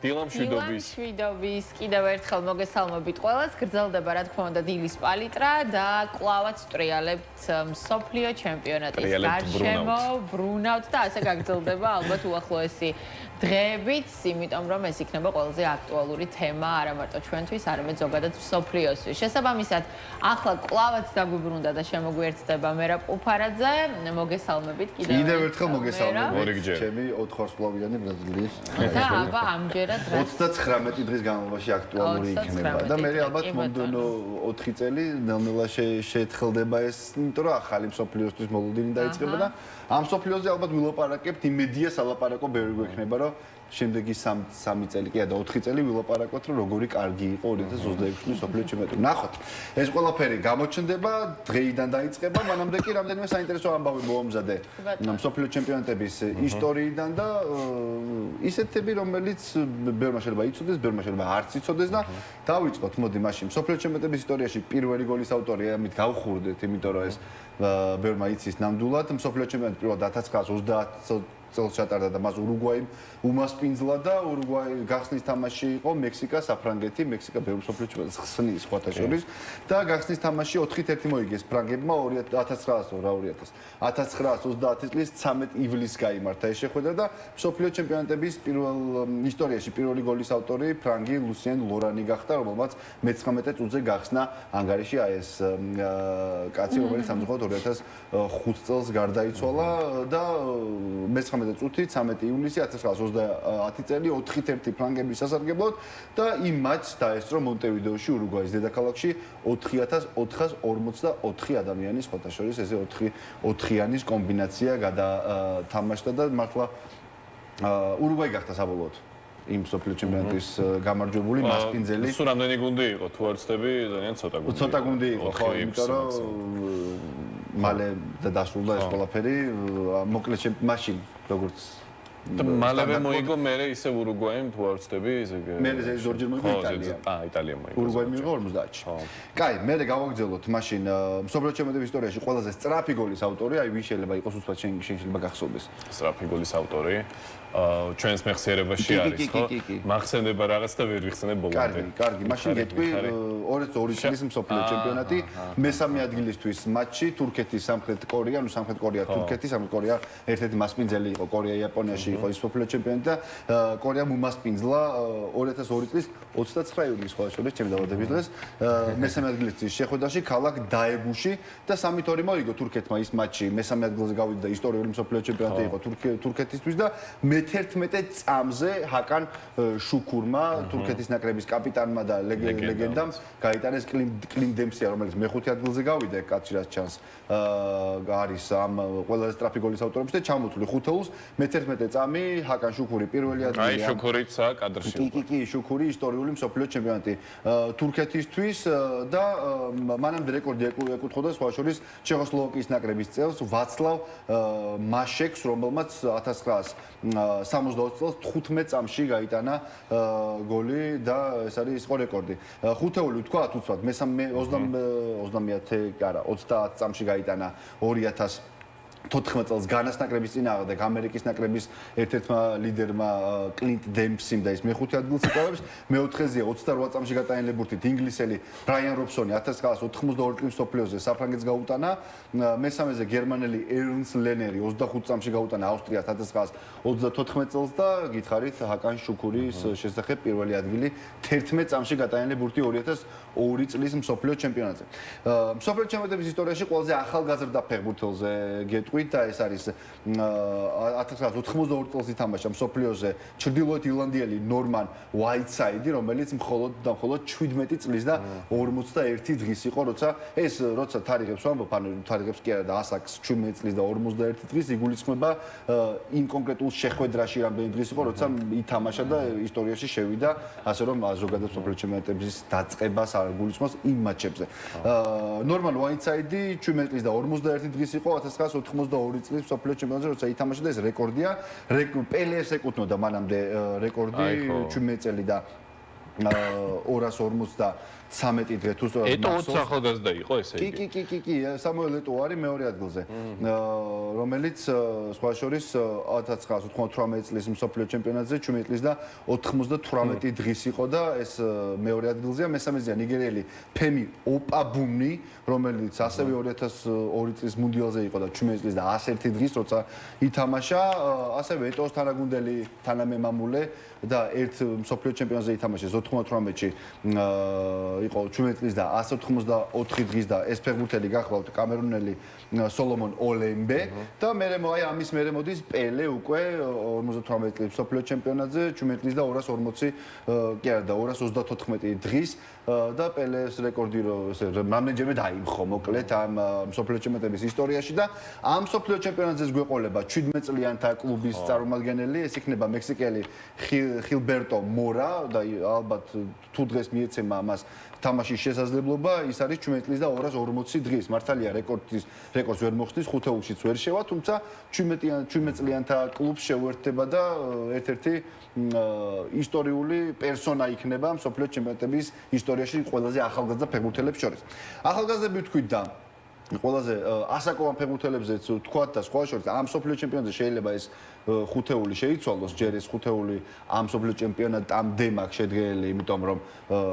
დილამ შვიდობის კიდევ ერთხელ მოგესალმებით ყველას. გრძელდება რა თქმა უნდა დილის პალიტრა და კლავაც ვტრიალებთ მსოფლიო ჩემპიონატის გარშემო ბრუნავთ და ასე გაგრძელდება ალბათ უახლოესი დღეებიც, იმიტომ რომ ეს იქნება ყველაზე აქტუალური თემა არა მარტო ჩვენთვის, არამედ ზოგადად მსოფლიოსთვის. შესაბამისად, ახლა კლავაც დაგვიბრუნდა და შემოგვიერთდება მერაბ უფარაძე. მოგესალმებით კიდევ ერთხელ მოგესალმებით. ჩემი 4 ვარსკვლავიანი ბრაზილიის. და აბა ამჯერად 39 დღის განმავლობაში აქტუალური იქნება და მე ალბათ მომდევნო 4 წელი ნელ-ნელა შეეთხელდება ეს, იმიტომ რომ ახალი მსოფლიოსთვის მოლოდინი დაიწყება და ამ მსოფლიოზე ალბათ ვილაპარაკებთ, იმედია სალაპარაკო ბევრი გვექნება, რომ შემდეგი 3 წელი კი და 4 წელი ვილაპარაკოთ, რომ როგორი კარგი იყო 2026 წლის მსოფლიო ჩემპიონატი. ნახოთ, ეს ყველაფერი გამოჩნდება, დღეიდან დაიწყება, მანამდე კი რამდენიმე საინტერესო ამბავი მოამზადე მსოფლიო ჩემპიონატების ისტორიიდან და ისეთები, რომელიც ბევრმა შეიძლება იცოდეს, ბევრმა შეიძლება არც იცოდეს და დავიწყოთ, მოდი მაშინ მსოფლიო ჩემპიონატების ისტორიაში პირველი გოლის ავტორია, ამით გავხურდეთ, იმიტომ რომ ეს ბევრმა იცის ნამდვილად. მსოფლიო ჩემპიონატი პირველად 1930 წელს ჩატარდა და მას ურუგვაიმ უმასპინძლა და ურუგვაი გახსნის თამაში იყო მექსიკა საფრანგეთი, მექსიკა ბევრ მსოფლიო ჩემპიონატს ხსნის სხვათა შორის და გახსნის თამაში 4-1 მოიგეს ფრანგებმა 1930 წლის 13 ივლისს გაიმართა ეს შეხვედრა და მსოფლიო ჩემპიონატების ისტორიაში პირველი გოლის ავტორი ფრანგი ლუსიენ ლორანი გახდა, რომელმაც მე-19 წუთზე გახსნა ანგარიში ეს კაცი, რომელიც ამჟამად 2005 წელს გარდაიცვალა და მე-19 წუთი 13 ივნისი 1930 წელი 4-1 ფრანგების სასარგებლოდ და იმ მატჩს დაესწრო მონტევიდეოში ურუგვაის დედაქალაქში 4444 ადამიანის სხვათა შორის ესე 4-4-იანის კომბინაცია გადათამაშდა და მართლა ურუგვაი გახდა საბოლოოდ იმ მსოფლიო ჩემპიონატის გამარჯვებული მასპინძელი. სულ რამდენი გუნდი იყო? თუ არ ვცდები, ძალიან ცოტა გუნდი იყო, ხო, იმიტომ რომ მალე დასრულდა ეს ყველაფერი, მოკლედ მაშინ როგორც მალევე მოიგო მერე ისე ურუგვაიმ, თუ არ ვცდები, მერე ზოგჯერ მოიგო იტალია. იტალია მოიგო. ურუგვაიმ მიიღო 50-ში. კაი, მერე გავაგრძელოთ მაშინ მსოფლიო ჩემპიონატების ისტორიაში ყველაზე სწრაფი გოლის ავტორი, აი ვინ შეიძლება იყოს უცბად შენ შეიძლება გახსოვდეს. სწრაფი გოლის ავტორი ჩვენს მეხსიერებაში არის, ხო? მახსენდება რაღაც და ვერ ვიხსენებ ბოლომდე. კარგი, მაშინ გეტყვი 2002 წლის მსოფლიო ჩემპიონატი მესამე ადგილისთვის მატჩი თურქეთის სამხრეთ კორეა, ნუ სამხრეთ კორეა, თურქეთი, სამხრეთ კორეა ერთ-ერთი მასპინძელი იყო კორეა იაპონიაში იყო ის მსოფლიო ჩემპიონატი და კორეამ უმასპინძლა 2002 წლის 29 ივლისს სხვა შორის ჩემი დაბადების დღეს მესამე ადგილისთვის შეხვედრაში ქალაქ დაეგუში და 3-2 მოიგო თურქეთმა ის მატჩი, მესამე ადგილზე გავიდა და ისტორიული მსოფლიო ჩემპიონატი იყო თურქეთისთვის და მე-11 წამზე ჰაკან შუქურმა, თურქეთის ნაკრების კაპიტანმა და ლეგენდამ გაიტანეს კლიმ დემსია, რომელიც მე-5 ადგილზე გავიდა, კაცი რაც ჩანს, არის ამ ყველაზე სწრაფი გოლის ავტორებში და ჩამოთვლი ხუთეულს, მე-11 წამი ჰაკან შუქური პირველი ადგილი. აი შუქურიცა კადრში. კი, შუქური ისტორიული მსოფლიო ჩემპიონატი თურქეთისთვის და მანამდე რეკორდი ეკუთვნოდა სხვა შორის ჩეხოსლოვაკიის ნაკრების წელს ვაცლავ მაშეკს, რომელმაც 1970 წელს 15 წამში გაიტანა გოლი და ეს არის ის რეკორდი. ხუთეული ვთქვა უცბად, მე 30 წამში გაიტანა 2014 წელს განას ნაკრების წინააღმდეგ ამერიკის ნაკრების ერთ-ერთმა ლიდერმა კლინტ დემპსიმ და ის მე-5 ადგილს იკავებს, მე-4-ზეა 28 წამში გატანილებურთით ინგლისელი ბრაიან რობსონი 1982 წლის მსოფლიოზე საფრანგეთს გაუტანა, მესამეზე გერმანელი ერნს ლენერი 25 წამში გაუტანა ავსტრიას 1934 წელს და გითხარით ჰაკან შუქურის შესახებ პირველი ადგილი 11 წამში გატანილებურთი 2002 წლის მსოფლიო ჩემპიონატზე. მსოფლიო ჩემპიონატების ისტორიაში ყველაზე ახალგაზრდა ფეხბურთელზე გეტყვით და ეს არის 1982 წელს ითამაშა მსოფლიოზე ჩრდილოეთ ირლანდიელი ნორმან უაიტსაიდი, რომელიც მხოლოდ 17 წლის და 41 დღის იყო, როცა თარიღებს ვამბობ, ანუ თარიღებს კი არა და ასაკს 17 წლის და 41 დღის იგულისხმება იმ კონკრეტულ შეხვედრაში რამდენი დღის იყო, როცა ითამაშა და ისტორიაში შევიდა, ასე რომ ზოგადად მსოფლიო ჩემპიონატების დაწყებას არ გულისხმობს იმ მატჩებზე. ნორმან უაიტსაიდი 17 წლის და 41 დღის იყო 1982 წლის მსოფლიო ჩემპიონატზე, როცა ითამაშა და ეს რეკორდია. პელეს ეკუთვნოდა მანამდე რეკორდი 17 წელი და 253 დღე თუ სწორად მახსოვს. ეტო 20 ახალგაზრდა იყო ესე იგი. კი, სამუელ ეტო არის მეორე ადგილზე. რომელიც სხვა შორის 1998 წლის მსოფლიო ჩემპიონატზე 17 წლის და 98 დღის იყო და ეს მეორე ადგილზეა. მესამეზეა ნიგერიელი ფემი ოპაბუმი, რომელიც ასევე 2002 წლის მუნდიალზე იყო და 17 წლის და 101 დღის როცა ითამაშა. ასევე ეტოს თანაგუნდელი თანამემამულე და ერთ მსოფლიო ჩემპიონატზე ითამაშეს 98-ში იყო 17 წლის და 184 დღის და ეს ფეხბურთელი გახლავთ კამერუნელი სოლომონ ოლემბე და მერე ამის მერე მოდის პელე უკვე 58 წლის მსოფლიო ჩემპიონატზე 17 წლის და 240 კი არა და 234 დღის და პელეს რეკორდი რამდენჯერმე დაიმხო მოკლედ ამ მსოფლიო ჩემპიონატების ისტორიაში და ამ მსოფლიო ჩემპიონატზეც გვეყოლება 17 წლიანთა კლუბის წარმომადგენელი ეს იქნება მექსიკელი ხილბერტო მორა და ალბათ თუ დღეს მიეცემა მას თამაშის შესაძლებლობა ის არის 17 წლის და 240 დღის მართალია რეკორდს ვერ მოხდის ხუთეულშიც ვერ შევა თუმცა 17 წლიანთა კლუბს შეუერთდება და ერთ-ერთი ისტორიული პერსონა იქნება მსოფლიო ჩემპიონატების ისტორიაში ყველაზე ახალგაზრდა ფეხბურთელებს შორის ახალგაზრდები ვთქვით და ყველაზე ასაკოვან ფეხბურთელებზეც ვთქვათ და სხვა შორის ამ მსოფლიო ჩემპიონატზე შეიძლება ეს ხუთეული შეიცვალოს ჯერ ეს ხუთეული ამ მსოფლიო ჩემპიონატამდე მაქვს შედგენილი იმიტომ რომ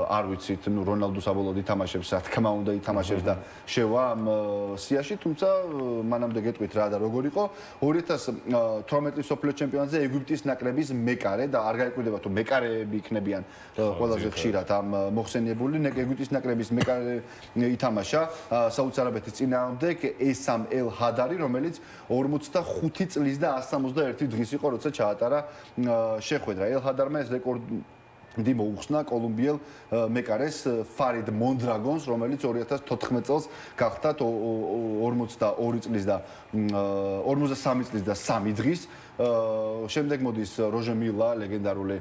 არ ვიცით ნუ რონალდო საბოლოოდ ითამაშებს რა თქმა უნდა ითამაშებს და შევა ამ სიაში თუმცა მანამდე გეტყვით რა და როგორ იყო 2018 წლის მსოფლიო ჩემპიონატზე ეგვიპტის ნაკრების მეკარე და არ გაიკვირდება თუ მეკარეები იქნებიან ყველაზე ხშირად ამ მოხსენიებული ეგვიპტის ნაკრების მეკარე ითამაშა საუდის არაბეთის წინააღმდეგ ესამ ელ ჰადარი რომელიც 45 წლის და 161 დღის იყო როცა ჩაატარა შეხვედრა ელ ჰადარმა ეს რეკორდი მოუხსნა კოლუმბიელ მეკარეს ფარიდ მონდრაგონს რომელიც 2014 წელს გახდა 42 წლის და 53 წლის და 3 დღის შემდეგ მოდის როჟე მილა ლეგენდარული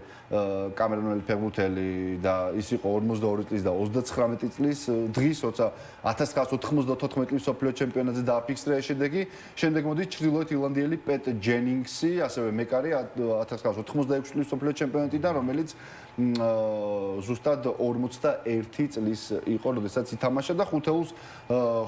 კამერუნელი ფეხბურთელი და ის იყო 42 წლის და 39 წლის დღის როცა 1994 წლის მსოფლიო ჩემპიონატზე დააფიქსრა ეს შედეგი შემდეგ მოდის ჩრდილოეთ ირლანდიელი პეტ ჯენინგსი ასევე მეკარე 1986 წლის მსოფლიო ჩემპიონატიდან რომელიც ზუსტად 41 წლის იყო როდესაც ითამაშა და ხუთეულს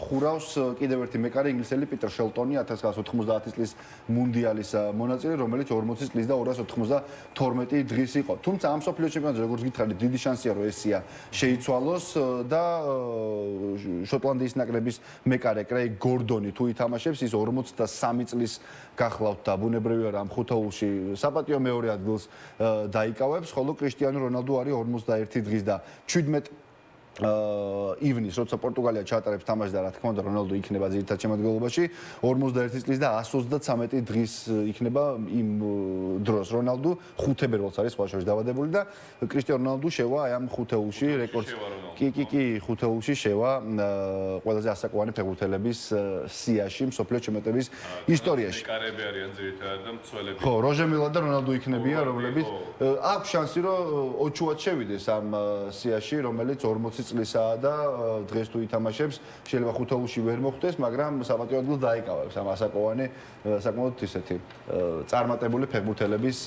ხურავს კიდევ ერთი მეკარე ინგლისელი პიტერ შელტონი 1990 წლის მუნდიალის მონაწილე რომელიც 40 წლის და 292 დღის იყო თუმცა ამ მსოფლიო ჩემპიონატზე როგორც გითხარით დიდი შანსია რომ ესია შეიცვალოს და შოტლანდიის ნაკრების მეკარე კრეიგ გორდონი თუ ითამაშებს ის 43 წლის გახლავთ და ბუნებრივია რომ ხუთეულში საპატიო მეორე ადგილს დაიკავებს ხოლო კრისტიანო რონალდო არის 51 დღის და 17 ივნის როცა პორტუგალია ჩაატარებს თამაშს და რა თქმა უნდა რონალდო იქნება ძირითად შემადგენლობაში 51 წლის და 133 დღის იქნება იმ დროს რონალდო ხუთებერვალს არის სხვა შორის დავადებული და კრისტიანო რონალდო შევა აი ამ ხუთეულში რეკორდს კი ხუთეულში შევა ყველაზე ასაკოვანი ფეხბურთელების სიაში მსოფლიო ჩემპიონატების ისტორიაში მეკარები არიან ძირითადად და მცველები ხო როჟე მილა და რონალდო იქნებიან რომლებიც აქვს შანსი რომ ოჩუად შევიდეს ამ სიაში რომელიც 40 წლისაა და დღეს თუ ითამაშებს შეიძლება ხუთეულში ვერ მოხვდეს მაგრამ საპატიო ადგილს დაიკავებს ამ ასაკოვანი საკმაოდ ისეთი წარმატებული ფეხბურთელების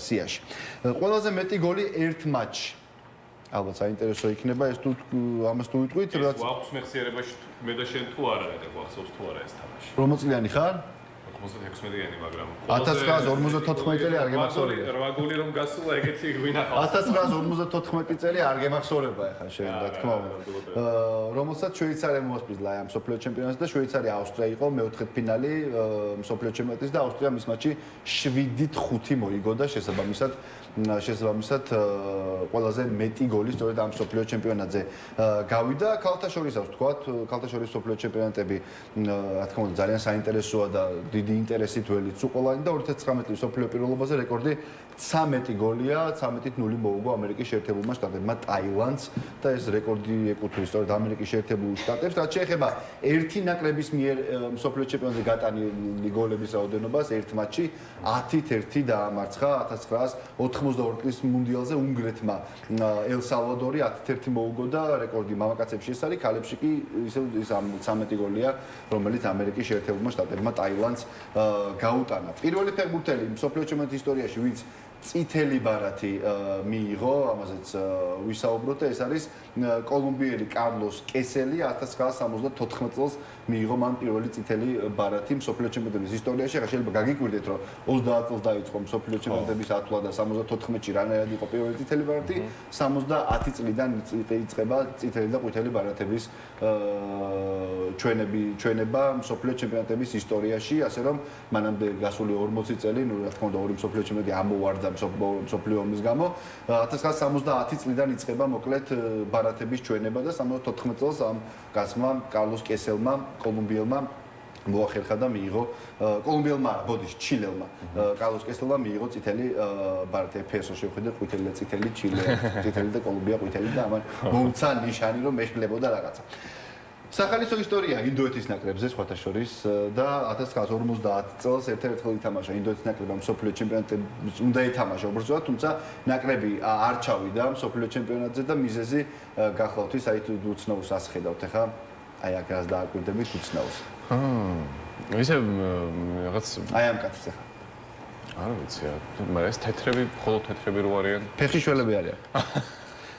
სიაში ყველაზე მეტი გოლი ერთ მატჩში ალბათ საინტერესო იქნება ეს თუ ამას თუ ვიტყვით რაც გვაქვს მეხსიერებაში მე და შენ თუ არა და გვახსოვს თუ არა ეს თამაში რომელ წლიანი ხარ 96-იანი მაგრამ 1954 წელი არ გემახსოვრება 8 გოლი რომ გასულა ეგეთი გვინახავს 1954 წელი არ გემახსოვრება ახლა შენ რა თქმა უნდა რომელსაც შვეიცარია მოასპირდა ამ მსოფლიო ჩემპიონატზე და შვეიცარია ავსტრია იყო მეოთხე ფინალი მსოფლიო ჩემპიონატის და ავსტრია მის მატჩში 7-5 მოიგო და შესაბამისად ყველაზე მეტი გოლი სწორედ ამ მსოფლიო ჩემპიონატზე გავიდა ქალთაშორისავს თქვათ ქალთაშორის მსოფლიო ჩემპიონატები რა თქმა უნდა ძალიან საინტერესოა და დიდი ინტერესით ველიც უყოლანი და 2019 წლის მსოფლიო პირველობაზე რეკორდი 13 გოლია 13-0 მოუგო ამერიკის შეერთებულმა შტატებმა ტაილანდს და ეს რეკორდი ეკუთვნის სწორედ ამერიკის შეერთებულ შტატებს რაც შეეხება ერთი ნაკრების მიერ მსოფლიო ჩემპიონატზე გატანილი გოლების რაოდენობას ერთ მატჩში 10-1 დაამარცხა 1982 წლის მუნდიალზე უნგრეთმა ელ სალვადორი 10-1 მოუგო და რეკორდი მამაკაცებში ეს არის ქალებში კი ისე ის 13 გოლია რომელიც ამერიკის შეერთებულმა შტატებმა ტაილანდს გაუტანა პირველი ფეხბურთელი მსოფლიო ჩემპიონატის ისტორიაში ვინც წითელი ბარათი მიიღო, ამაზეც ვისაუბროთ და ეს არის კოლუმბიელი კარლოს კესელი 1974 წელს მიიღო მან პირველი წითელი ბარათი მსოფლიო ჩემპიონატების ისტორიაში. ახლა შეიძლება გაგიკვირდეთ, რომ 30 წელს დაიწყო მსოფლიო ჩემპიონატების ათვლა და 74-ში რანაირად იყო პირველი წითელი ბარათი, 70 წლიდან იწყება წითელი და ყვითელი ბარათების ჩვენება მსოფლიო ჩემპიონატების ისტორიაში, ასე რომ მანამდე გასული 40 წელი, ნუ რა თქმა უნდა, ორი მსოფლიო ჩემპიონატი ამოვარდა მსოფლიო ომის გამო. 1970 წლიდან იწყება მოკლედ ბარათების ჩვენება და 74 წელს ამ გასმა კარლოს კესელმა კოლუმბიელმა მოახერხა და მიიღო კოლუმბიელმა, ბოდიში, ჩილელმა კარლოს კესელმა მიიღო წითელი ბარათი. ფესო შევხედე ყვითელი და წითელი, ჩილე წითელი და კოლუმბია ყვითელი და ამან მომცა ნიშანი რომ მეშლებოდა რაღაცა. სახალისო ისტორია ინდოეთის ნაკრებზე სხვათა შორის და 1950 წელს ერთ-ერთხელ ითამაშა ინდოეთის ნაკრებმა მსოფლიო ჩემპიონატზე უნდა ითამაშა უბრალოდ, თუმცა ნაკრები არ ჩავიდა მსოფლიო ჩემპიონატზე და მიზეზი გახლავთვის აი თუ უცნაურს ასხედავთ ახლა აი აქ რას დააკვირდებით უცნაურს. ისე რაღაც აი ამ კაცს ახლა. არ ვიცი, მაგრამ ეს თეთრები, მხოლოდ თეთრები რო არიან? ფეხიშველები არიან.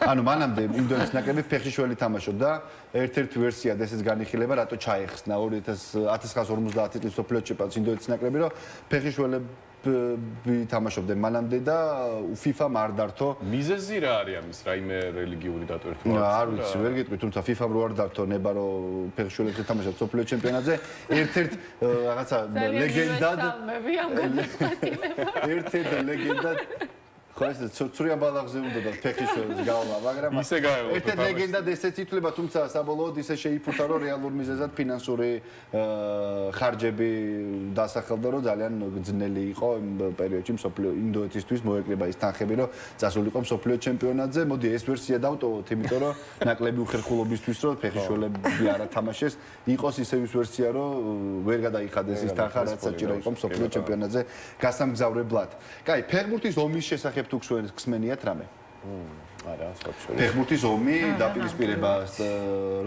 ანუ მანამდე ინდოეთის ნაკრები ფეხიშველი თამაშობდა. ერთ-ერთი ვერსია და ესეც განიხილება, რატო ჩაიხსნა 1950 წლის მსოფლიო ჩემპიონატის ინდოეთის ნაკრები, რომ ფეხიშველები თამაშობდნენ მანამდე და FIFA-მ არ დართო. მიზეზი რა არის ამის, რაიმე რელიგიური დატვირთვა? არ ვიცი, ვერ გეტყვი, თუმცა FIFA-მ რო არ დართო ნება რომ ფეხიშველებს ეთამაშა მსოფლიო ჩემპიონატზე, ერთ-ერთ რაღაცა ლეგენდად ერთ-ერთ ლეგენდად ხო ეს ცურცურიან ბალაღზე უნდა და ფეხიშველის გავლა, მაგრამ ისე გაეულო. ერთ-ერთ ლეგენდად ესეც ითვლება, თუმცა საბოლოოდ ისე შეიფუთა, რომ რეალურ მიზეზად ფინანსური ხარჯები დასახელდა, რომ ძალიან ძნელი იყო იმ პერიოდში მსოფლიო ინდოეთისთვის მოეკრება ის თანხები, რომ წასულიყო მსოფლიო ჩემპიონატზე. მოდი ეს ვერსია დავტოვოთ, იმიტომ რომ ნაკლები უხერხულობისთვის, რომ ფეხიშველები არ ათამაშეს, იყოს ისე ის ვერსია, რომ ვერ გადაიხადეს ის თანხა, რაც საჭირო იყო მსოფლიო ჩემპიონატზე გასამგზავრებლად. კაი, ფეხბურთის ომის შესახებ თუ გსმენიათ რამე? არა, სწორედ. ფეხბურთის ომი დაპირისპირება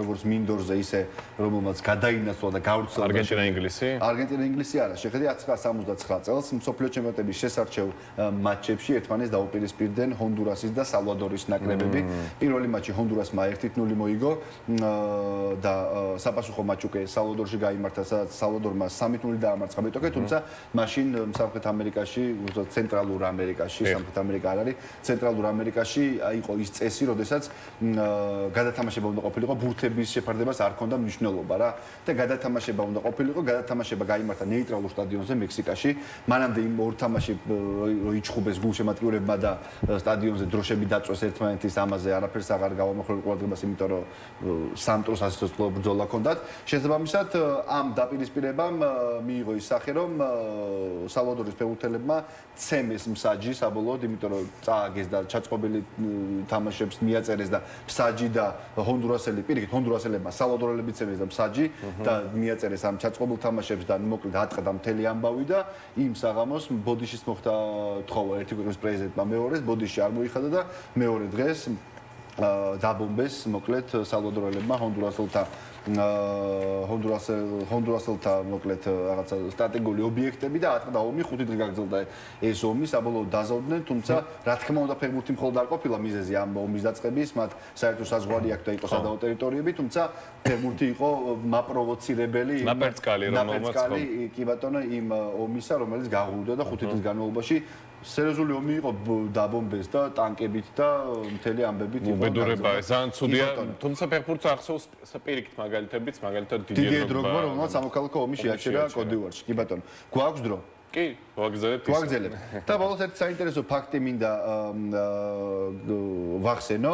როგორც მინდორზე ისე რომელმაც გადაინაცვლა და გავრცელდა არგენტინა ინგლისი? არგენტინა ინგლისი არა, შეხედე 1979 წელს მსოფლიო ჩემპიონატების შესარჩევ მატჩებში ერთმანეთს დაუპირისპირდნენ ჰონდურასის და სალვადორის ნაკრებები. პირველი მატჩი ჰონდურასმა 1-0 მოიგო და საპასუხო მატჩი უკვე სალვადორში გაიმართა, სადაც სალვადორმა 3-0 დაამარცხა მეტოქე, თუმცა მაშინ სამხრეთ ამერიკაში, უბრალოდ ცენტრალურ ამერიკაში, სამხრეთ ამერიკა არ არის, ცენტრალურ ამერიკაში იყო ის წესი, როდესაც გადათამაშება უნდა ყოფილიყო, ბურთების შეფარდებას არ ჰქონდა მნიშვნელობა რა და გადათამაშება უნდა ყოფილიყო, გადათამაშება გაიმართა ნეიტრალურ სტადიონზე მექსიკაში. მანამდე იმ ორ თამაში იჩხუბეს გულშემატკივრებმა და სტადიონზე დროშები დაწვეს ერთმანეთის ამაზე არაფერს აღარ გავამოხმარებულ ყურადღებას, იმიტომ რომ სამტროს ასოციაციო ბრძოლა ჰქონდათ. შესაბამისად, ამ დაპირისპირებამ მიიღო ის სახე, რომ სალვადორის ფეხბურთელებმა ცემეს მსაჯი საბოლოოდ, იმიტომ რომ წააგეს და ჩაწყობილი თამაშებს მიაწერეს და მსაჯი და ჰონდურასელი პირიქით ჰონდურასელებმა სალვადორელები ცემეს და მსაჯი და მიაწერეს ამ ჩაწყობილ თამაშებს და მოკლედ ატყდა მთელი ამბავი და იმ საღამოს ბოდიშის მოხდა თხოვა ერთი ქვეყნის პრეზიდენტმა მეორეს, ბოდიში არ მოიხადა და მეორე დღეს დაბომბეს მოკლედ სალვადორელებმა ჰონდურასელთა მოკლედ რაღაცა სტრატეგიული ობიექტები და ატყდა ომი 5 დღე გაგრძელდა ეს ომი საბოლოოდ დაზავდნენ, თუმცა რა თქმა უნდა ფეხბურთი მხოლოდ არ ყოფილა მიზეზი ამ ომის დაწყების, მათ საერთო საზღვარი აქვს და იყო სადავო ტერიტორიები, თუმცა ფეხბურთი იყო მაპროვოცირებელი ნაპერწკალი კი ბატონო იმ ომისა, რომელიც გაღურდა და 5 დღის განმავლობაში სერიოზული ომი იყო, დაბომბეს და ტანკებით და მთელი ამბებით იყო. უბედურება ეს ძალიან ცუდია, თუმცა ფეხბურთს ახსოვს პირიქით მაგალითებიც, მაგალითად დიდიე დროგბა, რომელსაც სამოქალაქო ომი შეაჩერა კოდივარში. კი ბატონო, გვაქვს დრო? კი, გვაგზავნებთ. და ბოლოს ერთი საინტერესო ფაქტი მინდა ვახსენო.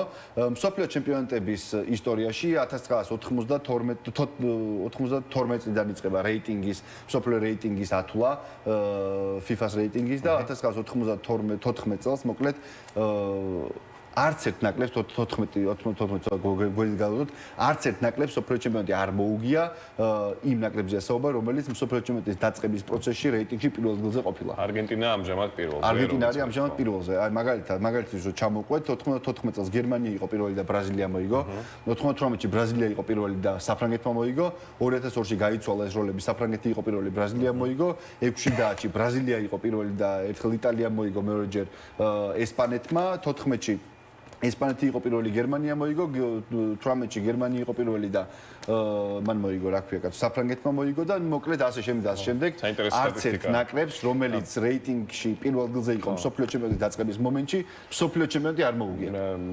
მსოფლიო ჩემპიონატების ისტორიაში 1992 წლიდან იწყება რეიტინგის, მსოფლიო რეიტინგის ათვლა, FIFA-ს რეიტინგის და 1992 წელს მოკლედ არც ერთ ნაკლებს 14 გვერდით გავუძოთ, არც ერთ ნაკლებს სოფლიო ჩემპიონატი არ მოუგია იმ ნაკლებზეა საუბარი, რომელიც სოფლიო ჩემპიონატის დაწყების პროცესში რეიტინგში პირველ ადგილზე ყოფილა. არგენტინა ამჟამად პირველზე. არგენტინა არის ამჟამად პირველზე. აი მაგალითად რო ჩამოვყვეთ 94 წელს გერმანია იყო პირველი და ბრაზილია მოიგო. 98-ში ბრაზილია იყო პირველი და საფრანგეთმა მოიგო. 2002-ში გაიცვალა ეს როლები, საფრანგეთი იყო პირველი, ბრაზილია მოიგო. 6-9-ში ბრაზილია იყო პირველი და ერთხელ იტალია მოიგო, მეორეჯერ ესპანეთმა. 14-ში ესპანეთი იყო პირველი, გერმანია მოიგო, 18-ში გერმანია იყო პირველი და მან მოიგო, რა ქვია, კაცო, საფრანგეთმა მოიგო და მოკლედ ასე შემდეგ. არც ერთ ნაკრებს, რომელიც რეიტინგში პირველ ადგილზე იყო მსოფლიო ჩემპიონატის დაწყების მომენტში, მსოფლიო ჩემპიონატი არ მოუგია.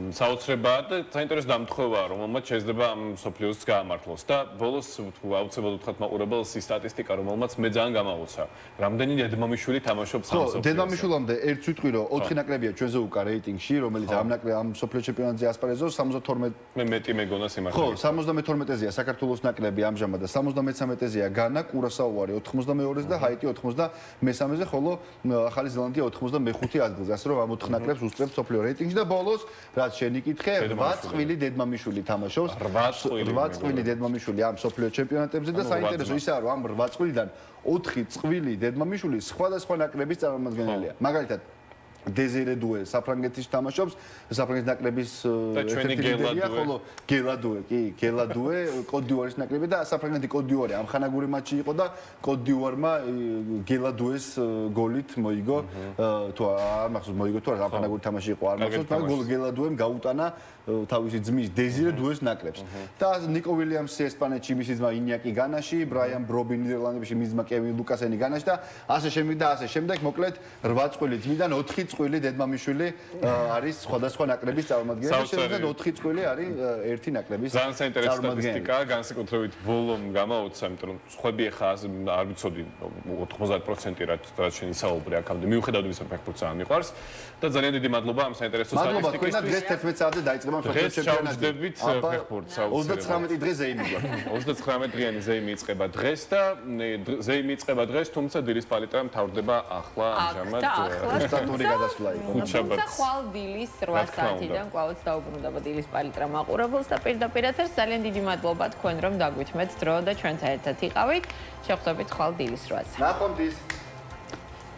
საოცრებაა და საინტერესო დამთხევაა, რომელმაც შეიძლება ამ მსოფლიოს გაამართლოს და ბოლოს აუცილებლად უთხრათ მაყურებელს ის სტატისტიკა, რომელმაც მე ძალიან გამაუცა. რამდენი დედმამიშვილი თამაშობს ამ მსოფლიოს? დედმამიშვილამდე ერთ ვიტყვი რომ 4 ნაკრებია ჩვენზე უკან რეიტინგში, რომელიც ამ სოფლიო ჩემპიონატზე ასპარეზობს 72 მე მეტი მეგონა სიმართლე. ხო, 72-ეზეა საქართველოს ნაკრები ამჟამად და 73-ეზეა განა, კურასაო არის 82-ზე და ჰაიტი 93-ზე, ხოლო ახალი ზელანდია 85 ადგილზე. ასე რომ ამ 4 ნაკრებს უსწრებს სოფლიო რეიტინგში და ბოლოს რაც შენი კითხე, 8 წყვილი დედმამიშვილი თამაშობს. 8 წყვილი დედმამიშვილი ამ სოფლიო ჩემპიონატებზე და საინტერესო ისაა რომ ამ 8 წყვილიდან 4 წყვილი დედმამიშვილი სხვადასხვა ნაკრების წარმომადგენელია. მაგალითად დეზირე დუე საფრანგეთის თამაშობს, საფრანგეთის ნაკრების ერთი ლიდერია, ხოლო გელადუე, კოდდივარის ნაკრები და საფრანგეთი კოდდივარი ამხანაგური მატჩი იყო და კოდდივარმა გელადუეს გოლით მოიგო, თუ არ მახსოვს მოიგო თუ არა, ამხანაგური თამაში იყო, არ მახსოვს, მაგრამ გელადუემ გაუტანა თავისი ძმის დეზირე დუეს ნაკრებს. და ნიკო ვილიამსი ესპანეთში, მისი ძმა ინიაკი განაში, ბრაიან ბრობი ნიდერლანდებში, მისი ძმა კევინ ლუკასენი განაში და ასე შემდეგ, მოკლედ 8 წყვილი ძმიდან 4 წყვილი დედმამიშვილი არის სხვადასხვა ნაკრების წარმომადგენელი და შესაძლოა 4 წყვილი არის ერთი ნაკრების ძალიან საინტერესო სტატისტიკა, განსაკუთრებით ბოლომ გამაუცა, იმიტომ რომ სხვები ახლა არ ვიცოდი 90% რაც შენი საუბარი აქამდე მიუხედავად იმისა, რომ ფეხბურთს არ მიყვარს და ძალიან დიდი მადლობა ამ საინტერესო სტატისტიკისთვის. მადლობა, თქვენ დღეს 11 საათზე დაიწყება მსოფლიო ჩემპიონატი. 29 დღე ზეიმი გვაქვს. 29 დღიანი ზეიმი იწყება დღეს და ზეიმი იწყება დღეს, თუმცა დილის პალიტრა მთავრდება ახლა ამჟამად. სტატური გადასვლა იყო. თუმცა ხვალ დილის 8 საათიდან კვლავაც დაუბრუნდება დილის პალიტრა მაყურებელს და პირდაპირ ეთერს ძალიან დიდი მადლობა თქვენ რომ დაგვითმეთ დრო და ჩვენთან ერთად იყავით. შევხვდებით ხვალ დილის 8-ზე. ნახვამდის.